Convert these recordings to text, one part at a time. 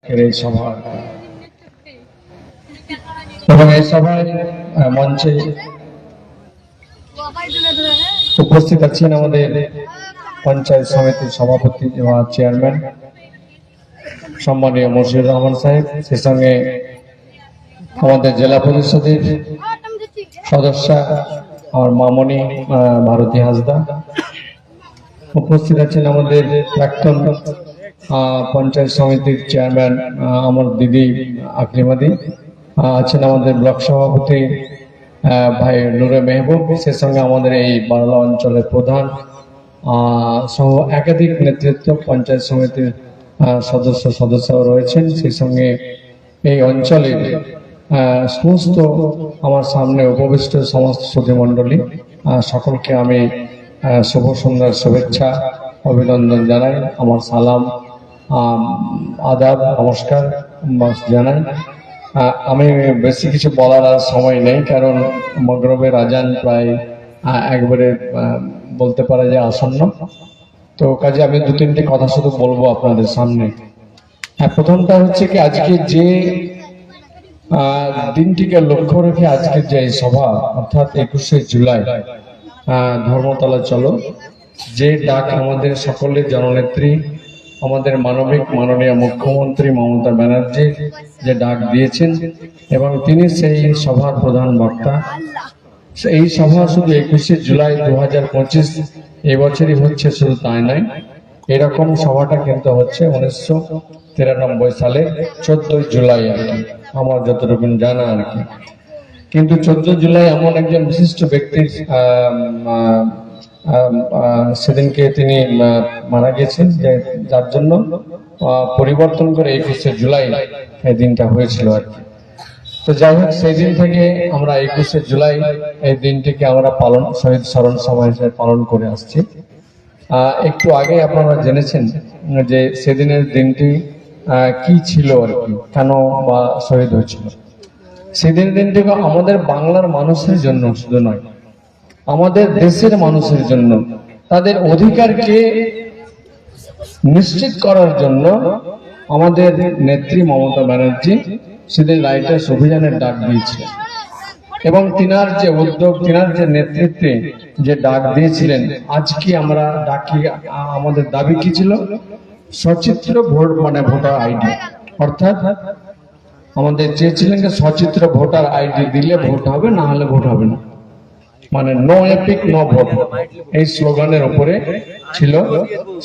আজকের এই সভা এবং এই সভায় মঞ্চে উপস্থিত আছেন আমাদের পঞ্চায়েত সমিতির সভাপতি এবং চেয়ারম্যান সম্মানীয় মশিউর রহমান সাহেব, সেই সঙ্গে আমাদের জেলা পরিষদের সদস্য আমার মামনি ভারতী হাসদা, উপস্থিত আছেন আমাদের প্রাক্তন পঞ্চায়েত সমিতির চেয়ারম্যান আমার দিদি আকলিমাদি, আছেন আমাদের ব্লক সভাপতি ভাই নুরে মেহবুব, সেই সঙ্গে আমাদের এই বাংলা অঞ্চলের প্রধান সহ একাধিক নেতৃত্ব পঞ্চায়েত সমিতির সদস্যও রয়েছেন। সেই সঙ্গে এই অঞ্চলের সমস্ত আমার সামনে উপবিষ্ট সমস্ত সুধীমণ্ডলী সকলকে আমি শুভ সন্ধ্যার শুভেচ্ছা অভিনন্দন জানাই, আমার সালাম আদাব নমস্কার জানাই। আমি বেশি কিছু বলার আর সময় নেই, কারণ মগরবের আজান প্রায় একবারে বলতে পারা যায় আসন্ন। তো কাজে আমি দু তিনটি কথা শুধু বলবো আপনাদের সামনে। প্রথমটা হচ্ছে কি, আজকে যে দিনটিকে লক্ষ্য রেখে আজকে যে সভা, অর্থাৎ 21শে জুলাই ধর্মতলা চলো, যে ডাক আমাদের সকলের জননেত্রী আমাদের মাননীয় মুখ্যমন্ত্রী মমতা ব্যানার্জি যে ডাক দিয়েছেন এবং তিনি সেই সভার প্রধান বক্তা। এই সভা শুধু 21শে জুলাই 2025 এবছরই হচ্ছে, শুধু তাই নয়, এরকম সভাটা কিন্তু হচ্ছে 1993 সালে 14 জুলাই আর কি, আমার যতটুকু জানা আর কি। কিন্তু 14 জুলাই এমন একজন বিশিষ্ট ব্যক্তির সেদিনকে তিনি মারা গেছেন, যার জন্য পরিবর্তন করে 21শে জুলাই এই দিনটা হয়েছিল আর কি। তো যাই হোক, সেই দিন থেকে আমরা 21শে জুলাই এই দিনটিকে আমরা শহীদ স্মরণ সভা হিসেবে পালন করে আসছি। একটু আগে আপনারা জেনেছেন যে সেদিনের দিনটি কি ছিল আর কি, কেন বা শহীদ হয়েছিল। সেদিনের দিনটি আমাদের বাংলার মানুষের জন্য শুধু নয়, আমাদের দেশের মানুষের জন্য, তাদের অধিকারকে নিশ্চিত করার জন্য আমাদের নেত্রী মমতা ব্যানার্জি সেদিন রাইটার্স অভিযানের ডাক দিয়েছিলেন এবং তিনার যে উদ্যোগ, তিনার যে নেতৃত্বে যে ডাক দিয়েছিলেন, আজকে আমরা ডাকি আমাদের দাবি কি ছিল? সচিত্র ভোট, মানে ভোটার আইডি, অর্থাৎ আমাদের চেয়েছিলেন যে সচিত্র ভোটার আইডি দিলে ভোট হবে, না হলে ভোট হবে না, মানে নো এপিক নো ভোট, এই স্লোগানের উপরে ছিল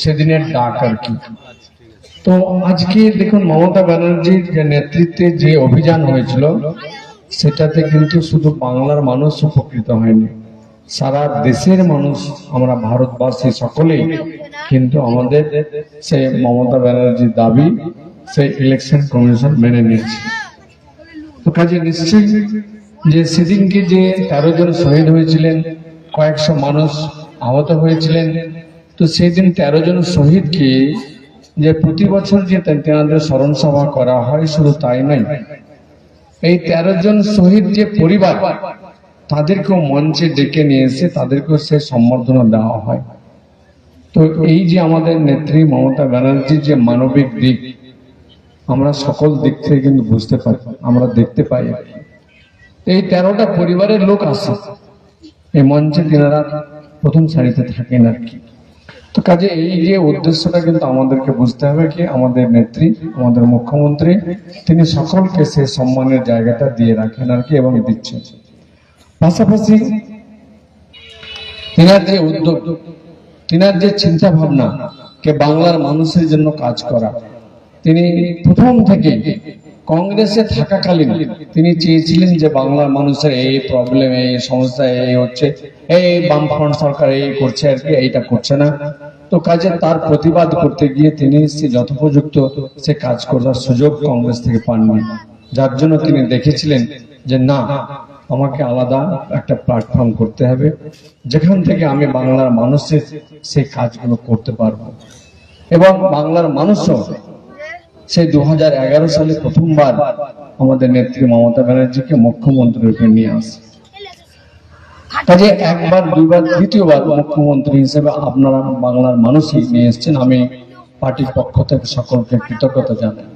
সেদিনের ডাক আর কি। তো আজকে দেখুন, মমতা ব্যানার্জির যে নেতৃত্বে যে অভিযান হয়েছিল, সেটাতে কিন্তু শুধু বাংলার মানুষ উপকৃত হয়নি, সারা দেশের মানুষ, আমরা ভারতবাসী সকলেই কিন্তু আমাদের সেই মমতা ব্যানার্জির দাবি সেই ইলেকশন কমিশন মেনে নিয়েছে। তো কাজে নিশ্চয়ই যে সেদিনকে যে 13 জন শহীদ হয়েছিলেন, কয়েকশো মানুষ আহত হয়েছিলেন, তো সেই দিন 13 জন শহীদকে যে প্রতি বছর যে তেনাদের স্মরণ সভা করা হয়, শুধু তাই নয়, এই 13 জন শহীদ যে পরিবার, তাদেরকেও মঞ্চে ডেকে নিয়ে এসে তাদেরকেও সে সম্বর্ধনা দেওয়া হয়। তো এই যে আমাদের নেত্রী মমতা ব্যানার্জির যে মানবিক দিক, আমরা সকল দিক থেকে কিন্তু বুঝতে পারি, আমরা দেখতে পাই। এই 13টা পরিবারের লোক আসে এই মঞ্চে, তিনারা প্রথম সারিতে থাকেন আর কি। তো কাজে এই যে উদ্দেশ্যটা কিন্তু আমাদেরকে বুঝতে হবে কি, আমাদের নেত্রী আমাদের মুখ্যমন্ত্রী তিনি সকলকে সে সম্মানের জায়গাটা দিয়ে রাখেন আর কি, এবং দিচ্ছেন। পাশাপাশি তিনার যে উদ্যোগ, তিনার যে চিন্তা ভাবনা কে বাংলার মানুষের জন্য কাজ করা, তিনি প্রথম থেকে কংগ্রেসে থাকাকালীন তিনি চেয়েছিলেন যে বাংলার মানুষের এই প্রবলেম, এই সমস্যা এই হচ্ছে, এই বামফ্রন্ট সরকার এই করছে আর কি, এইটা করছে না। তো কাজে তার প্রতিবাদ করতে গিয়ে তিনি যথোপযুক্ত সে কাজ করার সুযোগ কংগ্রেস থেকে পাননি, যার জন্য তিনি দেখেছিলেন যে না, আমাকে আলাদা একটা প্ল্যাটফর্ম করতে হবে, যেখান থেকে আমি বাংলার মানুষের সেই কাজগুলো করতে পারবো। এবং বাংলার মানুষও সেই 2011 সালে প্রথমবার আমাদের নেত্রী মমতা ব্যানার্জিকে মুখ্যমন্ত্রী রূপে নিয়ে আসে। কাজে একবার দুইবার তৃতীয়বার মুখ্যমন্ত্রী হিসেবে আপনারা বাংলার মানুষই নিয়ে এসছেন। আমি পার্টির পক্ষ থেকে সকলকে কৃতজ্ঞতা জানাই।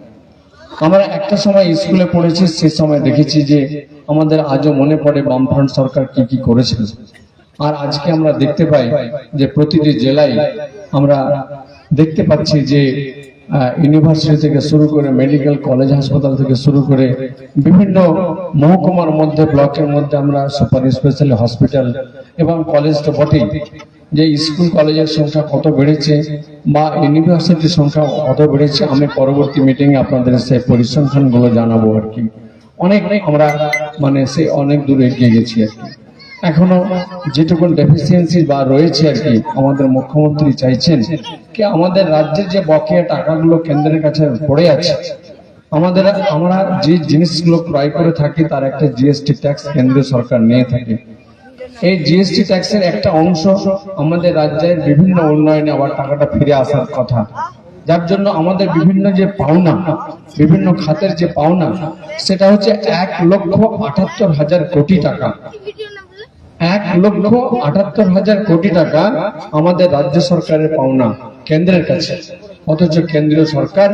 আমরা একটা সময় স্কুলে পড়েছি, সেই সময় দেখেছি যে আমাদের আজও মনে পড়ে বামফ্রন্ট সরকার কি কি করেছিল। আর আজকে আমরা দেখতে পাই যে প্রতিটি জেলায় আমরা দেখতে পাচ্ছি যে ইউনিভার্সিটি থেকে শুরু করে মেডিকেল কলেজ হাসপাতাল থেকে শুরু করে বিভিন্ন মহকুমার মধ্যে, ব্লকের মধ্যে আমরা সুপার স্পেশাল হসপিটাল এবং কলেজ তো বটেই, যে স্কুল কলেজের সংখ্যা কত বেড়েছে বা ইউনিভার্সিটির সংখ্যা কত বেড়েছে আমি পরবর্তী মিটিংয়ে আপনাদের সেই পরিসংখ্যানগুলো জানাবো আর কি। অনেক আমরা মানে সে অনেক দূর এগিয়ে গেছি আর কি। এখনো যেটুকু ডেফিসিয়েন্সি বা রয়েছে আর কি, আমাদের মুখ্যমন্ত্রী চাইছেন কি আমাদের রাজ্যের যে বকেয়া টাকাগুলো কেন্দ্রের কাছে পড়ে আছে, আমরা যে জিনিসগুলো ক্রয় করে থাকি তার একটা জিএসটি ট্যাক্স কেন্দ্রীয় সরকার নিয়ে থাকে। এই জিএসটি ট্যাক্সের একটা অংশ আমাদের রাজ্যের বিভিন্ন উন্নয়নে আবার টাকাটা ফিরে আসার কথা, যার জন্য আমাদের বিভিন্ন যে পাওনা, বিভিন্ন খাতের যে পাওনা, সেটা হচ্ছে 1,78,000 কোটি টাকা। 1,78,000 কোটি টাকা আমাদের রাজ্য সরকারের পাওনা কেন্দ্রের কাছে, অথচ কেন্দ্রীয় সরকার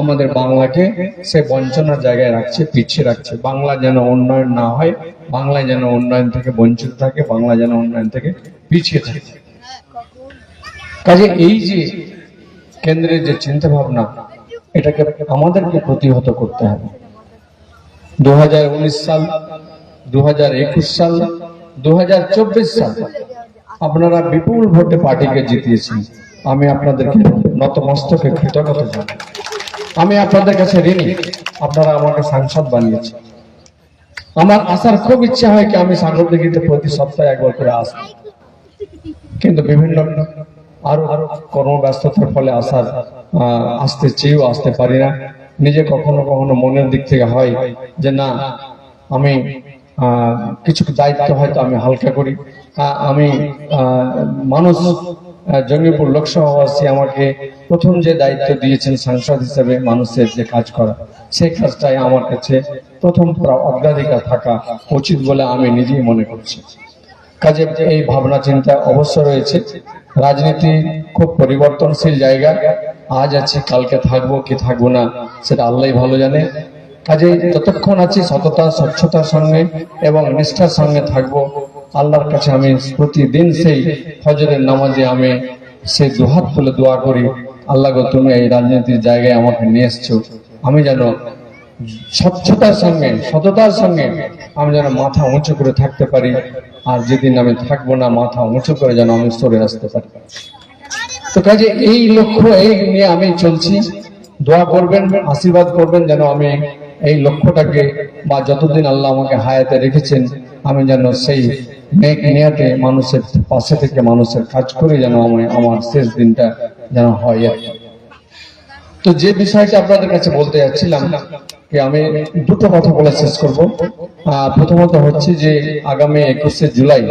আমাদের বাংলাকে সে বঞ্চনার জায়গায় রাখছে, পিছিয়ে রাখছে। বাংলা যেন উন্নয়ন না হয়, বাংলা যেন উন্নয়ন থেকে বঞ্চিত থাকে, বাংলা যেন উন্নয়ন থেকে পিছিয়ে থাকে। কাজে এই যে কেন্দ্রের যে চিন্তা ভাবনা, এটাকে আমাদেরকে প্রতিহত করতে হবে। 2019 সাল, 2021 সাল, 2024 সাল আপনারা বিপুল ভোটে পার্টিকে জিতিয়েছেন। আমি আপনাদেরকে নতমস্তকে কৃতজ্ঞতা জানাই। আমি আপনাদের কাছে ঋণী, আপনারা আমাকে সাংসদ বানিয়েছেন। আমার আসার খুব ইচ্ছা হয় কি আমি সাংসদগিরিতে প্রতি সপ্তাহে একবার করে আসব, কিন্তু বিভিন্ন আরো কর্মব্যস্ততার ফলে আসতে চেয়েও আসতে পারি না। নিজে কখনো কখনো মনের দিক থেকে হয় যে না, আমি কিছু দায়িত্ব হয়তো আমি হালকা করি। আমি মানুষ জঙ্গিপুর লোকসভাবাসী আমাকে প্রথম যে দায়িত্ব দিয়েছেন সাংসদ হিসেবে মানুষের যে কাজ করা, সেই কাজটাই আমার কাছে প্রথম অগ্রাধিকার থাকা উচিত বলে আমি নিজেই মনে করছি। কাজে এই ভাবনা চিন্তা অবশ্য রয়েছে। রাজনীতি খুব পরিবর্তনশীল জায়গা, আজ আছি কালকে থাকবো কি থাকবো না সেটা আল্লাহই ভালো জানে। কাজে যতক্ষণ আছি সততা স্বচ্ছতার সঙ্গে এবং নিষ্ঠার সঙ্গে থাকবো। আল্লাহর কাছে আমি প্রতিদিন সেই ফজরের নামাজে আমি সেই দুহাত তুলে দোয়া করি, আল্লাহ গো তুমি এই রাজনীতির জায়গায় আমাকে নিয়ে এসছো, আমি যেন স্বচ্ছতার সঙ্গে সততার সঙ্গে আমি যেন মাথা উঁচু করে থাকতে পারি, আর যেদিন আমি থাকবো না মাথা উঁচু করে যেন আমি সরে আসতে পারি। তো কাজে এই লক্ষ্য এই নিয়ে আমি চলছি। দোয়া করবেন, আশীর্বাদ করবেন যেন আমি এই লক্ষ্যটাকে বা যতদিন আল্লাহ আমাকে হায়াতে রেখেছেন আমি যেন সেই নেক নিয়াতে মানুষের পাশে থেকে মানুষের কাজ করে যেন আমার শেষ দিনটা যেন হয় আর কি। তো যে বিষয়টা আপনাদের কাছে বলতে যাচ্ছিলাম কি, আমি দুটো কথা বলে শেষ করব। প্রথমত হচ্ছে যে আগামী 21শে জুলাই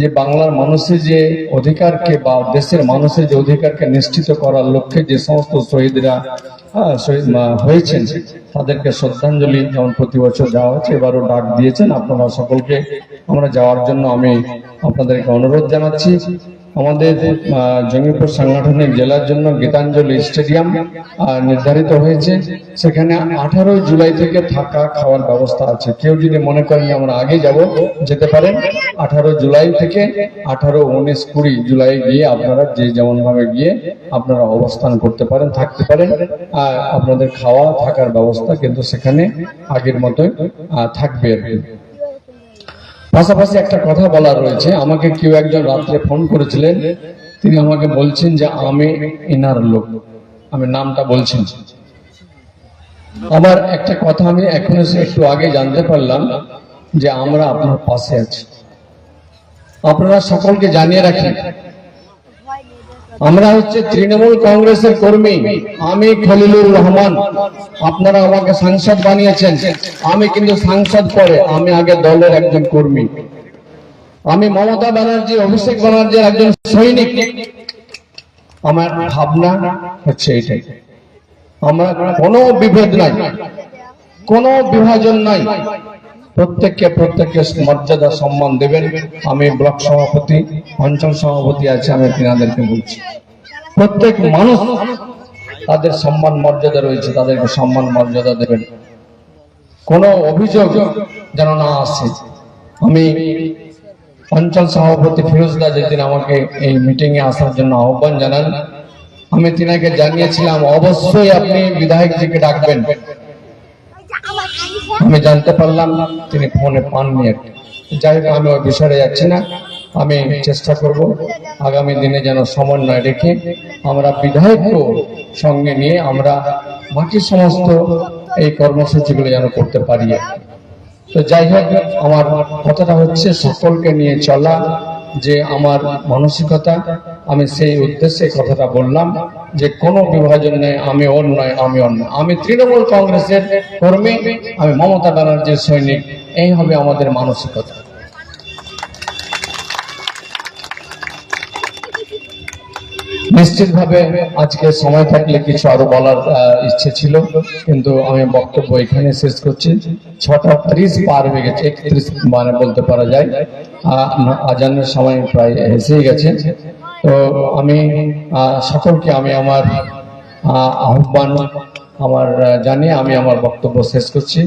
যে বাংলার মানুষের যে অধিকারকে বা দেশের মানুষের যে অধিকারকে নিশ্চিত করার লক্ষ্যে যে সমস্ত শহীদরা শহীদ হয়েছেন তাদেরকে শ্রদ্ধাঞ্জলি যেমন প্রতি বছর যাওয়া হচ্ছে, এবারও ডাক দিয়েছেন আপনারা সকলকে আমরা যাওয়ার জন্য আমি আপনাদেরকে অনুরোধ জানাচ্ছি। আমাদের জঙ্গিপুর সাংগঠনিক জেলার জন্য গীতাঞ্জলি স্টেডিয়াম নির্ধারিত হয়েছে, সেখানে 18 জুলাই থেকে থাকা খাওয়ার ব্যবস্থা আছে। কেউ যদি মনে করেন আমরা আগে যাব যেতে পারেন, 18 জুলাই থেকে 18, 19, 20 জুলাই গিয়ে আপনারা যে যেমন ভাবে গিয়ে আপনারা অবস্থান করতে পারেন, থাকতে পারেন। আপনাদের খাওয়া থাকার ব্যবস্থা কিন্তু সেখানে আগের মতোই থাকবে আর কি। পাশাপাশি একটা কথা বলার রয়েছে, আমাকে কেউ একজন রাত্রে ফোন করেছিলেন, তিনি আমাকে বলছেন যে আমি এনার লোক, আমি নামটা বলছেন। আমার একটা কথা আমি এখন একটু আগে জানতে পারলাম যে আমরা আপনার পাশে আছি। আপনারা সকলকে জানিয়ে রাখি আমরা হচ্ছে তৃণমূল কংগ্রেসের কর্মী। আমি খলিলুর রহমান, আপনারা আমাকে সাংসদ বানিয়েছেন, আমি কিন্তু সাংসদ পরে, আমি আগে দলের একজন কর্মী। আমি মমতা ব্যানার্জি, অভিষেক ব্যানার্জির একজন সৈনিক। আমার ভাবনা হচ্ছে এটাই, আমরা কোনো বিভেদ নাই, কোনো বিভাজন নাই, প্রত্যেককে মর্যাদা সম্মান দেবেন। আমি ব্লক সভাপতি, অঞ্চল সভাপতি আছে, আমি তিনাদেরকে বলছি প্রত্যেক মানুষ তাদের সম্মান মর্যাদা রয়েছে, তাদেরকে সম্মান মর্যাদা দেবেন। কোনো অভিযোগ যেন না আসে। আমি অঞ্চল সভাপতি ফিরোজদা যেদিন আমাকে এই মিটিং এ আসার জন্য আহ্বান জানান, আমি তিনাকে জানিয়েছিলাম অবশ্যই আপনি বিধায়কজিকে ডাকবেন। আমি জানতে পারলাম তিনি ফোনে পাননি। যাই হোক, আমি ওই বিষয়ে যাচ্ছি না। আমি চেষ্টা করব আগামী দিনে যেন সমন্বয় রেখে আমরা বিধায়ককে সঙ্গে নিয়ে আমরা বাকি সমস্ত এই কর্মসূচিগুলো যেন করতে পারি। তো যাই হোক, আমার কথাটা হচ্ছে সকলকে নিয়ে চলা, যে আমার মানসিকতা, আমি সেই উদ্দেশ্যে কথাটা বললাম যে কোনো বিভাজন নেই, আমি ওর নয়, আমি অন্য, আমি তৃণমূল কংগ্রেসের কর্মী, আমি মমতা ব্যানার্জির সৈনিক, এই হবে আমাদের মানসিকতা। নিশ্চিতভাবে আজকে সময় থাকলে কিছু আরো বলার ইচ্ছে ছিল, কিন্তু আমি বক্তব্য এখানে শেষ করছি। 6:30 পার হয়ে গেছে, 31 মানে বলতে পারা যায়। আজানের সময় প্রায় এসেই গেছে। তো আমি সকলকে আমি আমার আহ্বান জানিয়ে আমি আমার বক্তব্য শেষ করছি।